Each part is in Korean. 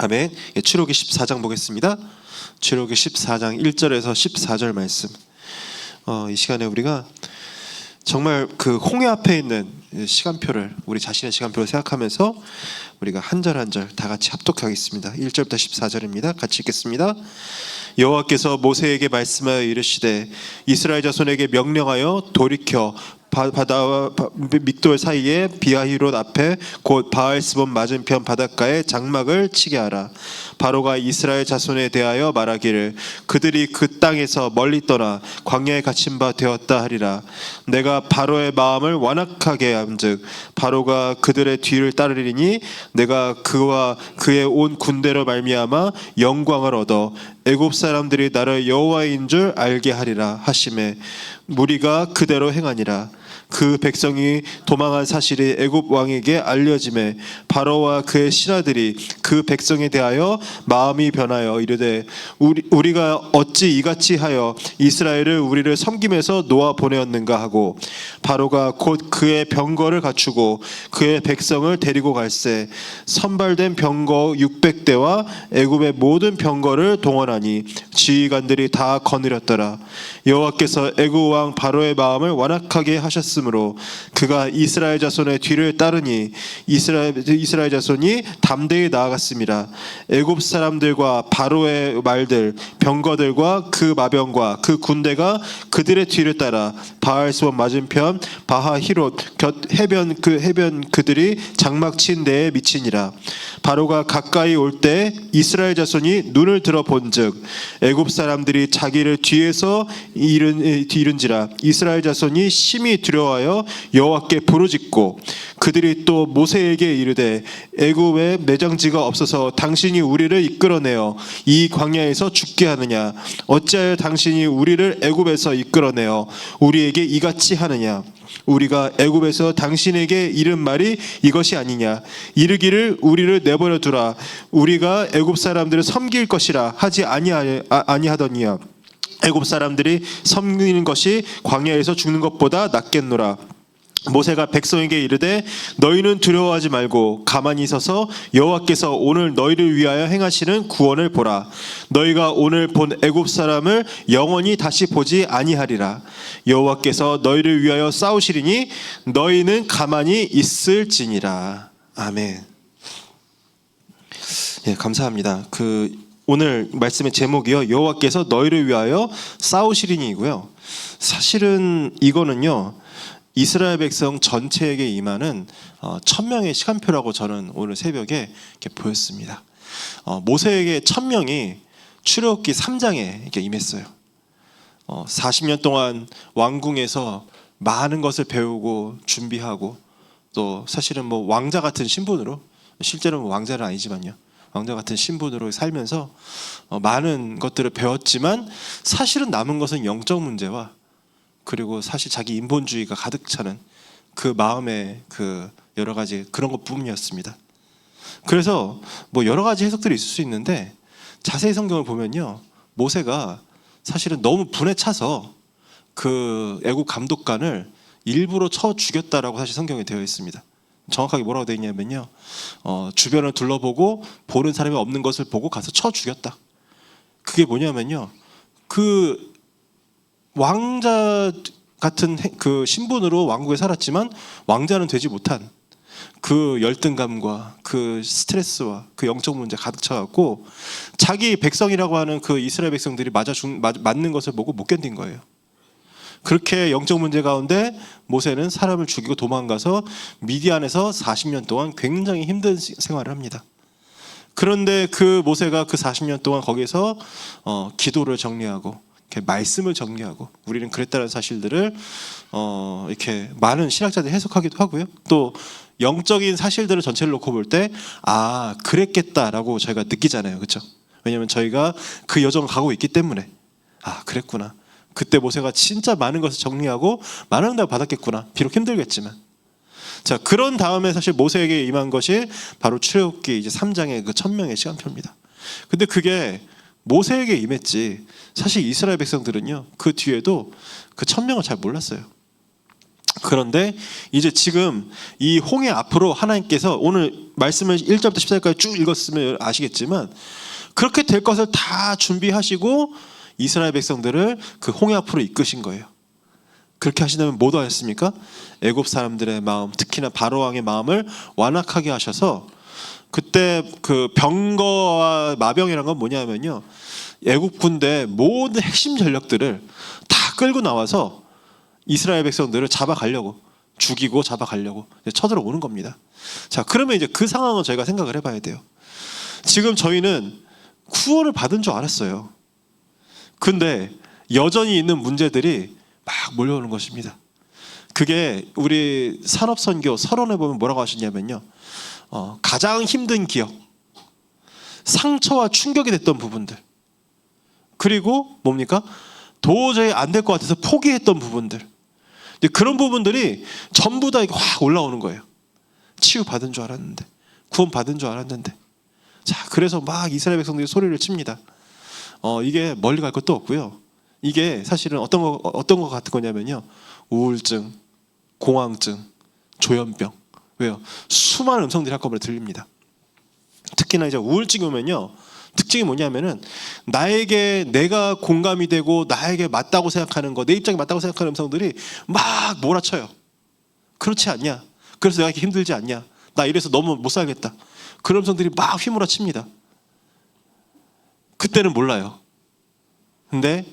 아멘. 예, 출애굽기 14장 보겠습니다. 출애굽기 14장 1절에서 14절 말씀. 이 시간에 우리가 정말 그 홍해 앞에 있는 시간표를, 우리 자신의 시간표를 생각하면서 우리가 한 절 한 절 다 같이 합독하겠습니다. 1절부터 14절입니다. 같이 읽겠습니다. 여호와께서 모세에게 말씀하여 이르시되 이스라엘 자손에게 명령하여 돌이켜 바다와 믹돌 사이에 비하히롯 앞에 곧 바알스본 맞은편 바닷가에 장막을 치게 하라. 바로가 이스라엘 자손에 대하여 말하기를 그들이 그 땅에서 멀리 떠나 광야에 갇힌 바 되었다 하리라. 내가 바로의 마음을 완악하게 함즉 바로가 그들의 뒤를 따르리니 내가 그와 그의 온 군대로 말미암아 영광을 얻어 애굽 사람들이 나를 여호와인 줄 알게 하리라 하시매 무리가 그대로 행하니라. 그 백성이 도망한 사실이 애굽 왕에게 알려지매 바로와 그의 신하들이 그 백성에 대하여 마음이 변하여 이르되 우리가 어찌 이같이 하여 이스라엘을 우리를 섬김에서 놓아 보내었는가 하고 바로가 곧 그의 병거를 갖추고 그의 백성을 데리고 갈새 선발된 병거 600대와 애굽의 모든 병거를 동원하니 지휘관들이 다 거느렸더라. 여호와께서 애굽 왕 바로의 마음을 완악하게 하셨으므로 그가 이스라엘 자손의 뒤를 따르니 이스라엘 자손이 담대히 나아갔습니다. 애굽 사람들과 바로의 말들 병거들과 그 마병과 그 군대가 그들의 뒤를 따라 바알스본 맞은편 바하히롯 곁 해변 그들이 장막 친 데에 미치니라. 바로가 가까이 올 때 이스라엘 자손이 눈을 들어 본즉 애굽 사람들이 자기를 뒤에서 이른지라. 이스라엘 자손이 심히 두려워하여 여호와께 부르짖고 그들이 또 모세에게 이르되 애굽에 매장지가 없어서 당신이 우리를 이끌어내어 이 광야에서 죽게 하느냐? 어찌하여 당신이 우리를 애굽에서 이끌어내어 우리에게 이같이 하느냐? 우리가 애굽에서 당신에게 이른 말이 이것이 아니냐? 이르기를 우리를 내버려 두라. 우리가 애굽 사람들을 섬길 것이라 하지 아니하더니야. 애굽 사람들이 섬기는 것이 광야에서 죽는 것보다 낫겠노라. 모세가 백성에게 이르되 너희는 두려워하지 말고 가만히 서서 여호와께서 오늘 너희를 위하여 행하시는 구원을 보라. 너희가 오늘 본 애굽 사람을 영원히 다시 보지 아니하리라. 여호와께서 너희를 위하여 싸우시리니 너희는 가만히 있을지니라. 아멘. 예, 감사합니다. 오늘 말씀의 제목이요, 여호와께서 너희를 위하여 싸우시리니이고요. 사실은 이거는요, 이스라엘 백성 전체에게 임하는 1000명의 시간표라고 저는 오늘 새벽에 이렇게 보였습니다. 모세에게 1000명이 출애굽기 3장에 이렇게 임했어요. 40년 동안 왕궁에서 많은 것을 배우고 준비하고 또 사실은 뭐 왕자 같은 신분으로, 실제로는 왕자는 아니지만요, 왕자 같은 신분으로 살면서 많은 것들을 배웠지만 사실은 남은 것은 영적 문제와 그리고 사실 자기 인본주의가 가득 차는 그 마음의 그 여러 가지 그런 것뿐이었습니다. 그래서 뭐 여러 가지 해석들이 있을 수 있는데 자세히 성경을 보면요, 모세가 사실은 너무 분에 차서 그 애국 감독관을 일부러 쳐 죽였다라고 사실 성경에 되어 있습니다. 정확하게 뭐라고 되어 있냐면요, 주변을 둘러보고 보는 사람이 없는 것을 보고 가서 쳐 죽였다. 그게 뭐냐면요, 그 왕자 같은 그 신분으로 왕국에 살았지만 왕자는 되지 못한 그 열등감과 그 스트레스와 그 영적 문제 가득 차갖고 자기 백성이라고 하는 그 이스라엘 백성들이 맞는 것을 보고 못 견딘 거예요. 그렇게 영적 문제 가운데 모세는 사람을 죽이고 도망가서 미디안에서 40년 동안 굉장히 힘든 생활을 합니다. 그런데 그 모세가 그 40년 동안 거기서 기도를 정리하고 말씀을 정리하고, 우리는 그랬다는 사실들을 이렇게 많은 신학자들이 해석하기도 하고요. 또 영적인 사실들을 전체를 놓고 볼 때 그랬겠다라고 저희가 느끼잖아요, 그렇죠? 왜냐하면 저희가 그 여정을 가고 있기 때문에 그랬구나. 그때 모세가 진짜 많은 것을 정리하고 많은 응답을 받았겠구나. 비록 힘들겠지만. 자, 그런 다음에 사실 모세에게 임한 것이 바로 출애굽기 이제 3장의 그 1000명의 시간표입니다. 근데 그게 모세에게 임했지 사실 이스라엘 백성들은요, 그 뒤에도 그 1000명을 잘 몰랐어요. 그런데 이제 지금 이 홍해 앞으로 하나님께서 오늘 말씀을 1절부터 14절까지 쭉 읽었으면 아시겠지만 그렇게 될 것을 다 준비하시고 이스라엘 백성들을 그 홍해 앞으로 이끄신 거예요. 그렇게 하시다면 뭐도 하셨습니까? 애굽 사람들의 마음, 특히나 바로 왕의 마음을 완악하게 하셔서 그때 그 병거와 마병이란 건 뭐냐면요, 애굽 군대 모든 핵심 전력들을 다 끌고 나와서 이스라엘 백성들을 잡아가려고, 죽이고 잡아가려고 쳐들어오는 겁니다. 자, 그러면 이제 그 상황을 저희가 생각을 해봐야 돼요. 지금 저희는 구원을 받은 줄 알았어요. 근데 여전히 있는 문제들이 막 몰려오는 것입니다. 그게 우리 산업선교 서론에 보면 뭐라고 하셨냐면요, 가장 힘든 기억, 상처와 충격이 됐던 부분들, 그리고 뭡니까? 도저히 안 될 것 같아서 포기했던 부분들, 그런 부분들이 전부 다 확 올라오는 거예요. 치유받은 줄 알았는데, 구원받은 줄 알았는데. 자, 그래서 막 이스라엘 백성들이 소리를 칩니다. 이게 멀리 갈 것도 없고요. 이게 사실은 어떤 거 같은 거냐면요, 우울증, 공황증, 조현병. 왜요? 수많은 음성들이 한꺼번에 들립니다. 특히나 이제 우울증이 오면요, 특징이 뭐냐면은 나에게 내가 공감이 되고 나에게 맞다고 생각하는 거, 내 입장이 맞다고 생각하는 음성들이 막 몰아쳐요. 그렇지 않냐? 그래서 내가 이렇게 힘들지 않냐? 나 이래서 너무 못 살겠다. 그런 음성들이 막 휘몰아칩니다. 그때는 몰라요. 근데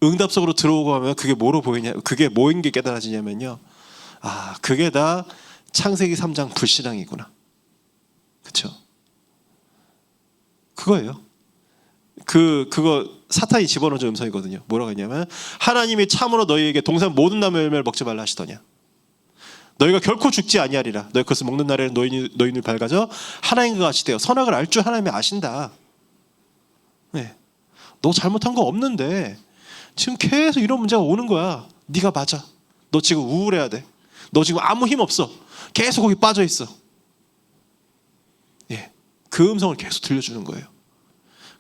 응답 속으로 들어오고 하면 그게 뭐로 보이냐? 그게 뭐인 게 깨달아지냐면요, 아, 그게 다 창세기 3장 불신앙이구나. 그렇죠? 그거예요. 그거 사탄이 집어넣은 음성이거든요. 뭐라고 했냐면, 하나님이 참으로 너희에게 동산 모든 나무 열매를 먹지 말라 하시더냐. 너희가 결코 죽지 아니하리라. 너희 그것을 먹는 날에는 너희 눈을 밝아져 하나님과 같이 되어 선악을 알 줄 하나님이 아신다. 네. 너 잘못한 거 없는데 지금 계속 이런 문제가 오는 거야. 네가 맞아. 너 지금 우울해야 돼. 너 지금 아무 힘 없어. 계속 거기 빠져 있어. 예, 그 음성을 계속 들려주는 거예요.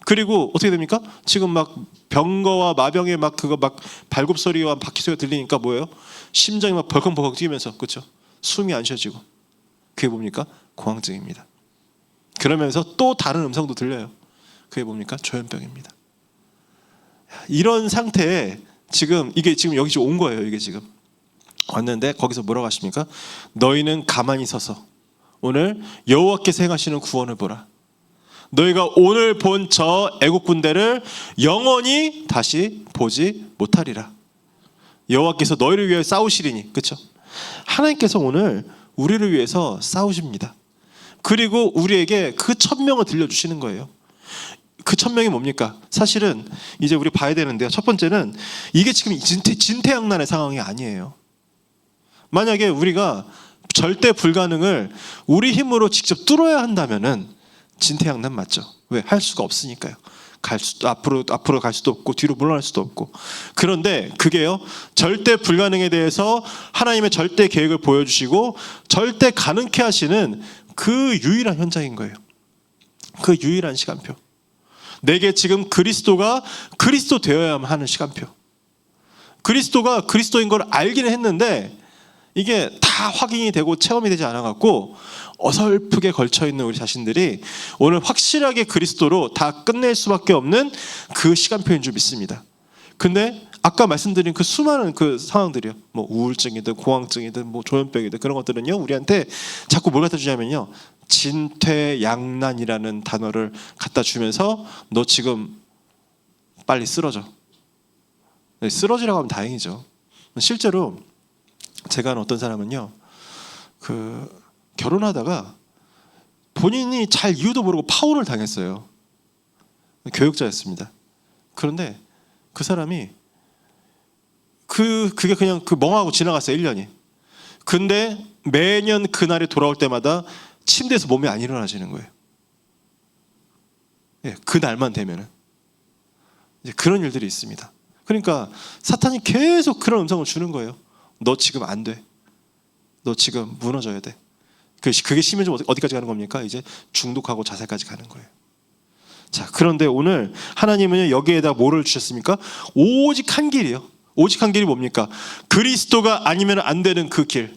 그리고 어떻게 됩니까? 지금 막 병거와 마병의 막 그거 막 발굽 소리와 바퀴 소리가 들리니까 뭐예요? 심장이 막 벌컥벌컥 뛰면서, 그렇죠? 숨이 안 쉬어지고. 그게 뭡니까? 공황증입니다. 그러면서 또 다른 음성도 들려요. 그게 뭡니까? 조현병입니다. 이런 상태에 지금 이게 지금 여기 온 거예요. 이게 지금 왔는데 거기서 뭐라고 하십니까? 너희는 가만히 서서 오늘 여호와께서 행하시는 구원을 보라. 너희가 오늘 본 저 애국 군대를 영원히 다시 보지 못하리라. 여호와께서 너희를 위해 싸우시리니. 그렇죠? 하나님께서 오늘 우리를 위해서 싸우십니다. 그리고 우리에게 그 천명을 들려주시는 거예요. 그 천명이 뭡니까? 사실은 이제 우리 봐야 되는데요. 첫 번째는 이게 지금 진퇴양난의 상황이 아니에요. 만약에 우리가 절대 불가능을 우리 힘으로 직접 뚫어야 한다면은 진퇴양난 맞죠? 왜? 할 수가 없으니까요. 앞으로 갈 수도 없고 뒤로 물러날 수도 없고. 그런데 그게요, 절대 불가능에 대해서 하나님의 절대 계획을 보여주시고 절대 가능케 하시는 그 유일한 현장인 거예요. 그 유일한 시간표. 내게 지금 그리스도가 그리스도 되어야만 하는 시간표. 그리스도가 그리스도인 걸 알기는 했는데 이게 다 확인이 되고 체험이 되지 않아갖고 어설프게 걸쳐있는 우리 자신들이 오늘 확실하게 그리스도로 다 끝낼 수밖에 없는 그 시간표인 줄 믿습니다. 근데 아까 말씀드린 그 수많은 그 상황들이요, 뭐 우울증이든 공황증이든 뭐 조현병이든 그런 것들은요, 우리한테 자꾸 뭘 갖다 주냐면요, 진퇴양난이라는 단어를 갖다 주면서 너 지금 빨리 쓰러져. 쓰러지라고 하면 다행이죠. 실제로 제가 아는 어떤 사람은요, 결혼하다가 본인이 잘 이유도 모르고 파혼을 당했어요. 교육자였습니다. 그런데 그 사람이 그게 그냥 멍하고 지나갔어요. 1년이. 근데 매년 그날이 돌아올 때마다 침대에서 몸이 안 일어나지는 거예요. 예, 그날만 되면은. 이제 그런 일들이 있습니다. 그러니까 사탄이 계속 그런 음성을 주는 거예요. 너 지금 안 돼. 너 지금 무너져야 돼. 그게 심해지면 어디까지 가는 겁니까? 이제 중독하고 자살까지 가는 거예요. 자, 그런데 오늘 하나님은 여기에다 뭐를 주셨습니까? 오직 한 길이요. 오직 한 길이 뭡니까? 그리스도가 아니면 안 되는 그 길,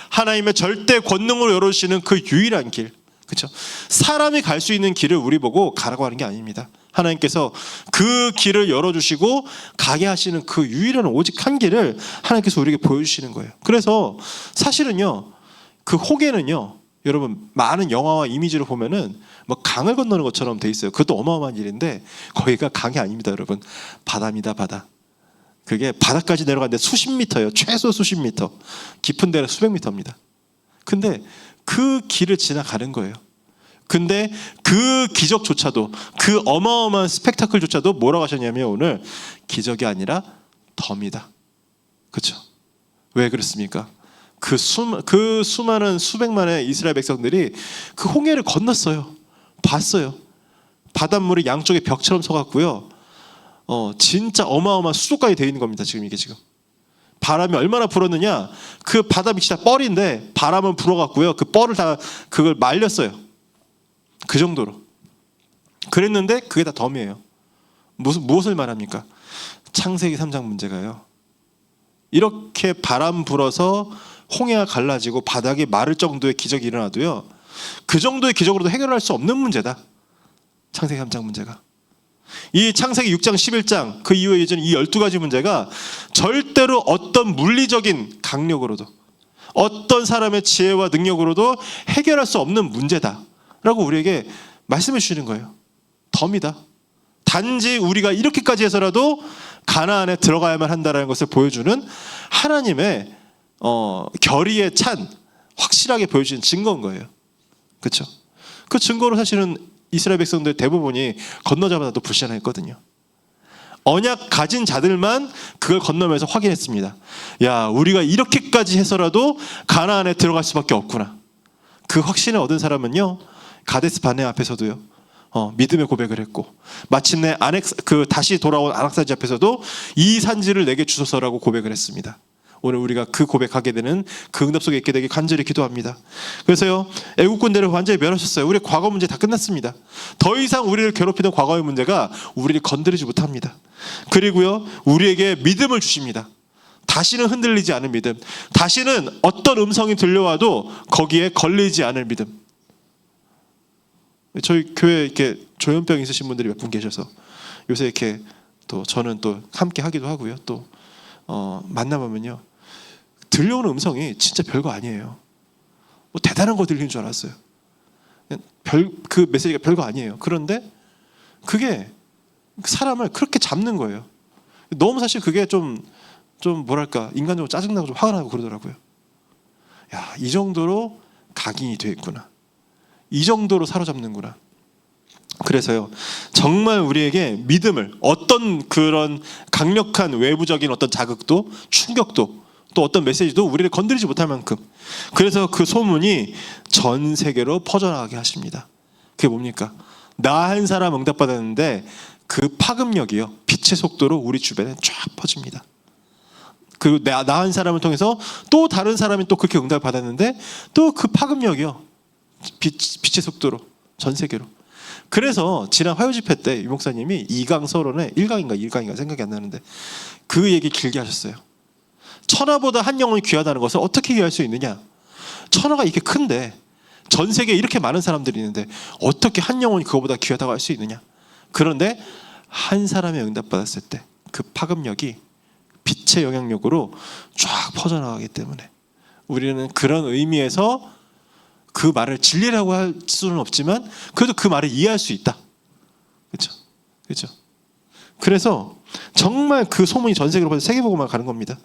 하나님의 절대 권능으로 열어주시는 그 유일한 길, 그렇죠? 사람이 갈 수 있는 길을 우리 보고 가라고 하는 게 아닙니다. 하나님께서 그 길을 열어주시고 가게 하시는 그 유일한 오직 한 길을 하나님께서 우리에게 보여주시는 거예요. 그래서 사실은요, 그 혹에는요, 여러분 많은 영화와 이미지를 보면은 뭐 강을 건너는 것처럼 돼 있어요. 그것도 어마어마한 일인데 거기가 강이 아닙니다, 여러분. 바다입니다, 바다. 그게 바다까지 내려가는데 수십 미터예요. 최소 수십 미터. 깊은 데는 수백 미터입니다. 근데 그 길을 지나가는 거예요. 근데 그 기적조차도, 그 어마어마한 스펙타클조차도 뭐라고 하셨냐면 오늘 기적이 아니라 덤이다. 그렇죠? 왜 그렇습니까? 그 수많은 수백만의 이스라엘 백성들이 그 홍해를 건넜어요. 봤어요. 바닷물이 양쪽에 벽처럼 서갖고요. 진짜 어마어마한 수도까지 되어 있는 겁니다. 지금 이게 지금 바람이 얼마나 불었느냐. 그 바다 밑이 다 뻘인데 바람은 불어갖고요. 그 뻘을 다 그걸 말렸어요. 그 정도로. 그랬는데 그게 다 덤이에요. 무엇을 말합니까? 창세기 3장 문제가요. 이렇게 바람 불어서 홍해가 갈라지고 바닥이 마를 정도의 기적이 일어나도요, 그 정도의 기적으로도 해결할 수 없는 문제다. 창세기 3장 문제가. 이 창세기 6장 11장 그 이후에 이제는 이 12가지 문제가 절대로 어떤 물리적인 강력으로도 어떤 사람의 지혜와 능력으로도 해결할 수 없는 문제다 라고 우리에게 말씀해 주시는 거예요. 덤이다. 단지 우리가 이렇게까지 해서라도 가나안에 들어가야만 한다는 것을 보여주는 하나님의 결의에 찬 확실하게 보여주는 증거인 거예요. 그렇죠? 그 증거로 사실은 이스라엘 백성들 대부분이 건너자마자 또 불신했거든요. 언약 가진 자들만 그걸 건너면서 확인했습니다. 야, 우리가 이렇게까지 해서라도 가나안에 들어갈 수밖에 없구나. 그 확신을 얻은 사람은요, 가데스 바네 앞에서도요, 믿음의 고백을 했고, 마침내 다시 돌아온 아낙산지 앞에서도 이 산지를 내게 주소서라고 고백을 했습니다. 오늘 우리가 그 고백하게 되는 그 응답 속에 있게 되길 간절히 기도합니다. 그래서요, 애국 군대를 완전히 멸하셨어요. 우리의 과거 문제 다 끝났습니다. 더 이상 우리를 괴롭히던 과거의 문제가 우리를 건드리지 못합니다. 그리고요, 우리에게 믿음을 주십니다. 다시는 흔들리지 않은 믿음, 다시는 어떤 음성이 들려와도 거기에 걸리지 않을 믿음. 저희 교회에 이렇게 조현병 있으신 분들이 몇 분 계셔서 요새 이렇게 또 저는 또 함께 하기도 하고요. 또 만나보면요, 들려오는 음성이 진짜 별거 아니에요. 뭐 대단한 거 들리는 줄 알았어요. 그 메시지가 별거 아니에요. 그런데 그게 사람을 그렇게 잡는 거예요. 너무 사실 그게 좀 뭐랄까, 인간적으로 짜증나고 좀 화가 나고 그러더라고요. 야, 이 정도로 각인이 돼 있구나. 이 정도로 사로잡는구나. 그래서요, 정말 우리에게 믿음을, 어떤 그런 강력한 외부적인 어떤 자극도, 충격도, 또 어떤 메시지도 우리를 건드리지 못할 만큼, 그래서 그 소문이 전 세계로 퍼져나가게 하십니다. 그게 뭡니까? 나 한 사람 응답받았는데 그 파급력이요, 빛의 속도로 우리 주변에 쫙 퍼집니다. 그리고 나 한 사람을 통해서 또 다른 사람이 또 그렇게 응답을 받았는데 또 그 파급력이요, 빛의 속도로 전 세계로. 그래서 지난 화요 집회 때 유 목사님이 2강 서론에 1강인가 생각이 안 나는데 그 얘기 길게 하셨어요. 천하보다 한 영혼이 귀하다는 것을 어떻게 이해할 수 있느냐? 천하가 이렇게 큰데, 전 세계에 이렇게 많은 사람들이 있는데 어떻게 한 영혼이 그거보다 귀하다고 할 수 있느냐? 그런데 한 사람의 응답받았을 때 그 파급력이 빛의 영향력으로 쫙 퍼져나가기 때문에 우리는 그런 의미에서 그 말을 진리라고 할 수는 없지만 그래도 그 말을 이해할 수 있다. 그렇죠? 그렇죠? 그래서 정말 그 소문이 전 세계로 퍼져 세계보고만 가는 겁니다.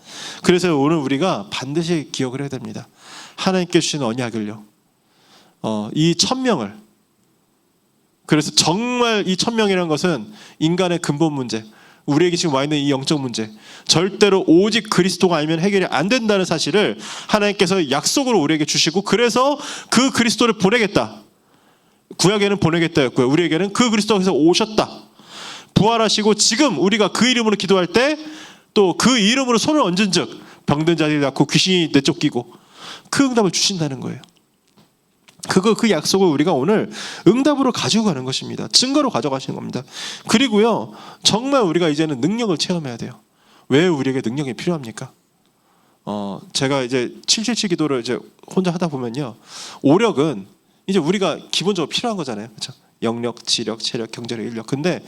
그래서 오늘 우리가 반드시 기억을 해야 됩니다. 하나님께 주신 언약을요, 이 1000명을, 그래서 정말 이 1000명이라는 것은 인간의 근본 문제, 우리에게 지금 와 있는 이 영적 문제, 절대로 오직 그리스도가 아니면 해결이 안 된다는 사실을 하나님께서 약속으로 우리에게 주시고, 그래서 그 그리스도를 보내겠다, 구약에는 보내겠다였고요, 우리에게는 그 그리스도께서 오셨다, 부활하시고 지금 우리가 그 이름으로 기도할 때 또 그 이름으로 손을 얹은 즉 병든 자들이 낫고 귀신이 내쫓기고 그 응답을 주신다는 거예요. 그 약속을 우리가 오늘 응답으로 가지고 가는 것입니다. 증거로 가져가시는 겁니다. 그리고요, 정말 우리가 이제는 능력을 체험해야 돼요. 왜 우리에게 능력이 필요합니까? 제가 이제 777 기도를 이제 혼자 하다 보면요, 오력은 이제 우리가 기본적으로 필요한 거잖아요, 그렇죠? 영력, 지력, 체력, 경제력, 인력. 근데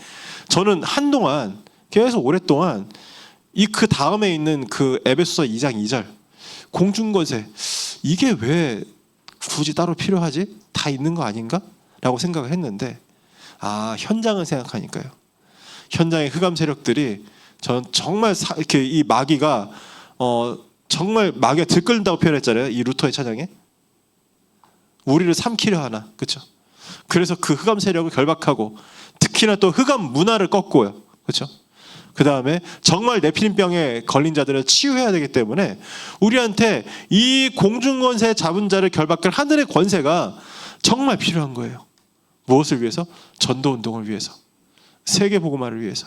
저는 한동안 계속 오랫동안 이 그 다음에 있는 그 에베소서 2장 2절 공중권세, 이게 왜 굳이 따로 필요하지? 다 있는 거 아닌가? 라고 생각을 했는데, 현장을 생각하니까요, 현장의 흑암 세력들이, 저는 정말 이렇게 이 마귀가 정말 마귀가 들끓는다고 표현했잖아요, 이 루터의 찬양에. 우리를 삼키려 하나, 그렇죠? 그래서 그 흑암 세력을 결박하고, 특히나 또 흑암 문화를 꺾고요, 그렇죠? 그 다음에 정말 네피림병에 걸린 자들을 치유해야 되기 때문에 우리한테 이 공중권세 잡은 자를 결박할 하늘의 권세가 정말 필요한 거예요. 무엇을 위해서? 전도운동을 위해서, 세계복음화를 위해서.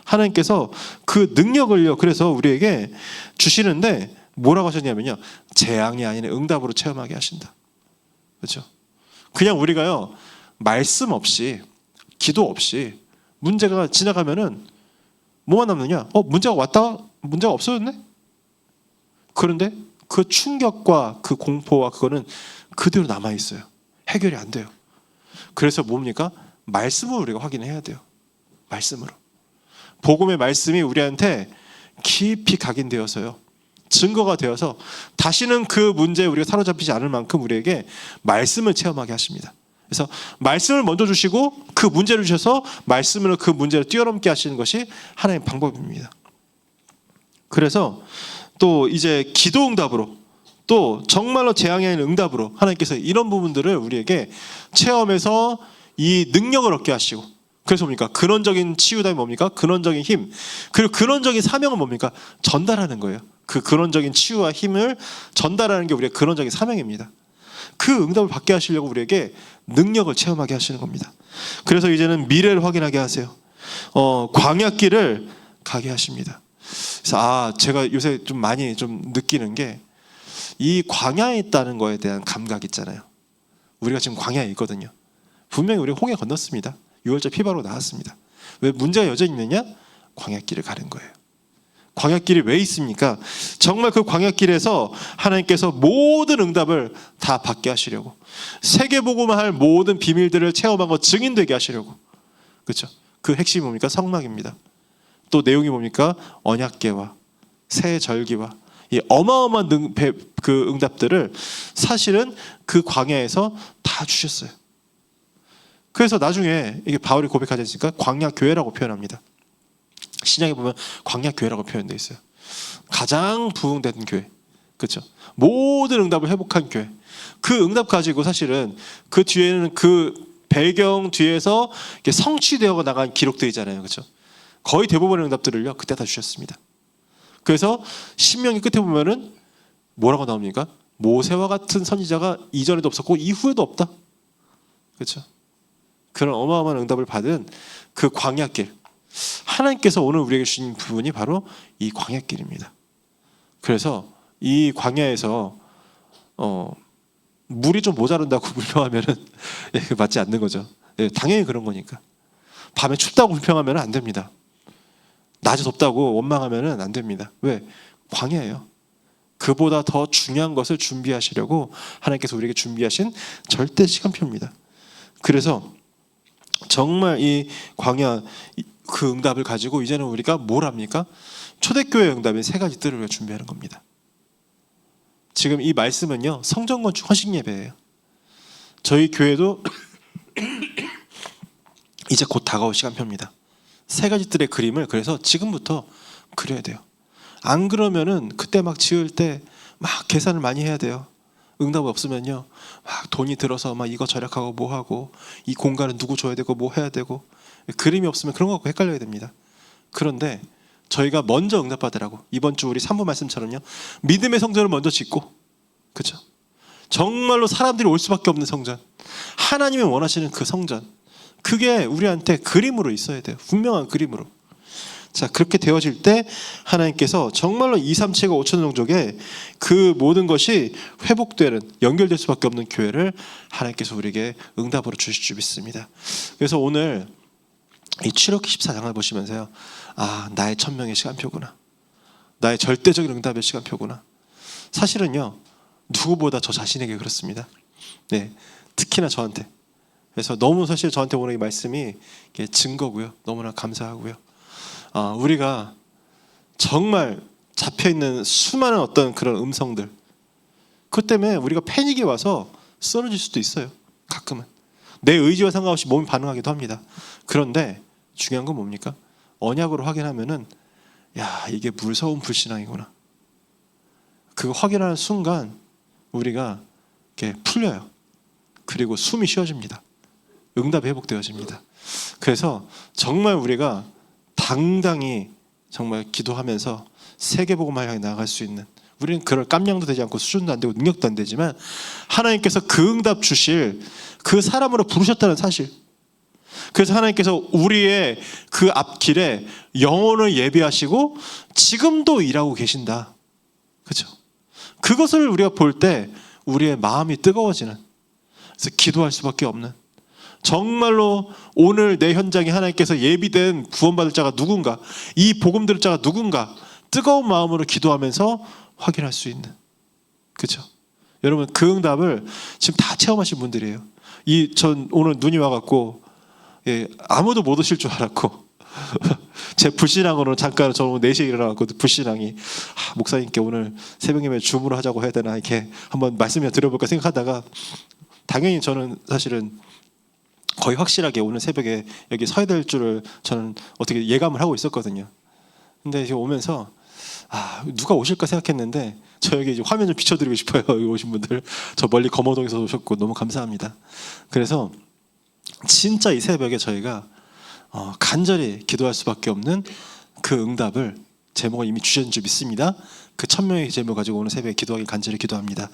하나님께서 그 능력을요, 그래서 우리에게 주시는데 뭐라고 하셨냐면요, 재앙이 아닌 응답으로 체험하게 하신다. 그렇죠? 그냥 우리가요, 말씀 없이, 기도 없이 문제가 지나가면은 뭐가 남느냐? 문제가 왔다가 문제가 없어졌네? 그런데 그 충격과 그 공포와 그거는 그대로 남아있어요. 해결이 안 돼요. 그래서 뭡니까? 말씀을 우리가 확인해야 돼요. 말씀으로. 복음의 말씀이 우리한테 깊이 각인되어서요, 증거가 되어서 다시는 그 문제에 우리가 사로잡히지 않을 만큼 우리에게 말씀을 체험하게 하십니다. 그래서 말씀을 먼저 주시고 그 문제를 주셔서 말씀으로 그 문제를 뛰어넘게 하시는 것이 하나님의 방법입니다. 그래서 또 이제 기도 응답으로, 또 정말로 재앙이 아닌 응답으로 하나님께서 이런 부분들을 우리에게 체험해서 이 능력을 얻게 하시고, 그래서 뭡니까? 근원적인 치유담이 뭡니까? 근원적인 힘, 그리고 근원적인 사명은 뭡니까? 전달하는 거예요. 그 근원적인 치유와 힘을 전달하는 게 우리의 근원적인 사명입니다. 그 응답을 받게 하시려고 우리에게 능력을 체험하게 하시는 겁니다. 그래서 이제는 미래를 확인하게 하세요. 광야길을 가게 하십니다. 그래서 제가 요새 좀 많이 좀 느끼는 게, 이 광야에 있다는 거에 대한 감각 있잖아요. 우리가 지금 광야에 있거든요. 분명히 우리가 홍해 건넜습니다. 6월절 피바로 나왔습니다. 왜 문제가 여전히 있느냐? 광야길을 가는 거예요. 광야길이 왜 있습니까? 정말 그 광야길에서 하나님께서 모든 응답을 다 받게 하시려고, 세계복음화할 모든 비밀들을 체험하고 증인되게 하시려고. 그렇죠? 그 핵심이 뭡니까? 성막입니다. 또 내용이 뭡니까? 언약궤와 새 절기와 이 어마어마한 그 응답들을 사실은 그 광야에서 다 주셨어요. 그래서 나중에 이게 바울이 고백하지 않습니까? 광야교회라고 표현합니다. 신약에 보면 광야교회라고 표현되어 있어요. 가장 부흥된 교회, 그렇죠? 모든 응답을 회복한 교회. 그 응답 가지고 사실은 그 뒤에는 그 배경 뒤에서 성취되어 나간 기록들이잖아요, 그렇죠? 거의 대부분의 응답들을요, 그때 다 주셨습니다. 그래서 신명기 끝에 보면은 뭐라고 나옵니까? 모세와 같은 선지자가 이전에도 없었고 이후에도 없다, 그렇죠? 그런 어마어마한 응답을 받은 그 광야길, 하나님께서 오늘 우리에게 주신 부분이 바로 이 광야길입니다. 그래서 이 광야에서 물이 좀 모자른다고 불평하면은 맞지 않는 거죠. 당연히 그런 거니까. 밤에 춥다고 불평하면 안 됩니다. 낮에 덥다고 원망하면 안 됩니다. 왜? 광야예요. 그보다 더 중요한 것을 준비하시려고 하나님께서 우리에게 준비하신 절대 시간표입니다. 그래서 정말 이 광야 그 응답을 가지고 이제는 우리가 뭘 합니까? 초대교회 응답의 세 가지 뜰을 준비하는 겁니다. 지금 이 말씀은요, 성전 건축 헌신 예배예요. 저희 교회도 이제 곧 다가올 시간표입니다. 세 가지 뜰의 그림을 그래서 지금부터 그려야 돼요. 안 그러면은 그때 막 지을 때 막 계산을 많이 해야 돼요. 응답 없으면요, 막 돈이 들어서 막 이거 절약하고 뭐 하고, 이 공간은 누구 줘야 되고 뭐 해야 되고, 그림이 없으면 그런 거 갖고 헷갈려야 됩니다. 그런데 저희가 먼저 응답받으라고, 이번 주 우리 3부 말씀처럼요, 믿음의 성전을 먼저 짓고, 그렇죠? 정말로 사람들이 올 수밖에 없는 성전, 하나님이 원하시는 그 성전, 그게 우리한테 그림으로 있어야 돼요. 분명한 그림으로. 자, 그렇게 되어질 때 하나님께서 정말로 2, 3, 7과 5천 종족의 그 모든 것이 회복되는, 연결될 수밖에 없는 교회를 하나님께서 우리에게 응답으로 주실 줄 믿습니다. 그래서 오늘 이 출애굽기 14장을 보시면서요, 나의 천명의 시간표구나. 나의 절대적인 응답의 시간표구나. 사실은요, 누구보다 저 자신에게 그렇습니다. 네, 특히나 저한테. 그래서 너무 사실 저한테 오늘 이 말씀이 증거고요. 너무나 감사하고요. 우리가 정말 잡혀있는 수많은 어떤 그런 음성들, 그것 때문에 우리가 패닉이 와서 쓰러질 수도 있어요. 가끔은 내 의지와 상관없이 몸이 반응하기도 합니다. 그런데 중요한 건 뭡니까? 언약으로 확인하면은 야, 이게 무서운 불신앙이구나. 그거 확인하는 순간 우리가 이렇게 풀려요. 그리고 숨이 쉬어집니다. 응답이 회복되어집니다. 그래서 정말 우리가 당당히 정말 기도하면서 세계복음을 향해 나아갈 수 있는, 우리는 그럴 깜냥도 되지 않고 수준도 안 되고 능력도 안 되지만 하나님께서 그 응답 주실 그 사람으로 부르셨다는 사실, 그래서 하나님께서 우리의 그 앞길에 영혼을 예비하시고 지금도 일하고 계신다. 그렇죠? 그것을 우리가 볼 때 우리의 마음이 뜨거워지는, 그래서 기도할 수밖에 없는, 정말로 오늘 내 현장에 하나님께서 예비된 구원받을 자가 누군가, 이 복음 들을 자가 누군가 뜨거운 마음으로 기도하면서 확인할 수 있는, 그렇죠? 여러분, 그 응답을 지금 다 체험하신 분들이에요. 전 오늘 눈이 와갖고 아무도 못 오실 줄 알았고 제 불신앙으로는 잠깐 저는 4시에 일어나갖고 불신앙이 목사님께 오늘 새벽 예배 줌으로 하자고 해야 되나 이렇게 한번 말씀을 드려볼까 생각하다가, 당연히 저는 사실은 거의 확실하게 오늘 새벽에 여기 서야 될 줄을 저는 어떻게 예감을 하고 있었거든요. 근데 지금 오면서 누가 오실까 생각했는데 저 여기 이제 화면 좀 비춰드리고 싶어요. 여기 오신 분들 저 멀리 검호동에서 오셨고 너무 감사합니다. 그래서 진짜 이 새벽에 저희가 간절히 기도할 수밖에 없는 그 응답을 제목을 이미 주신 줄 믿습니다. 그 1000명의 제목 가지고 오늘 새벽에 기도하길 간절히 기도합니다.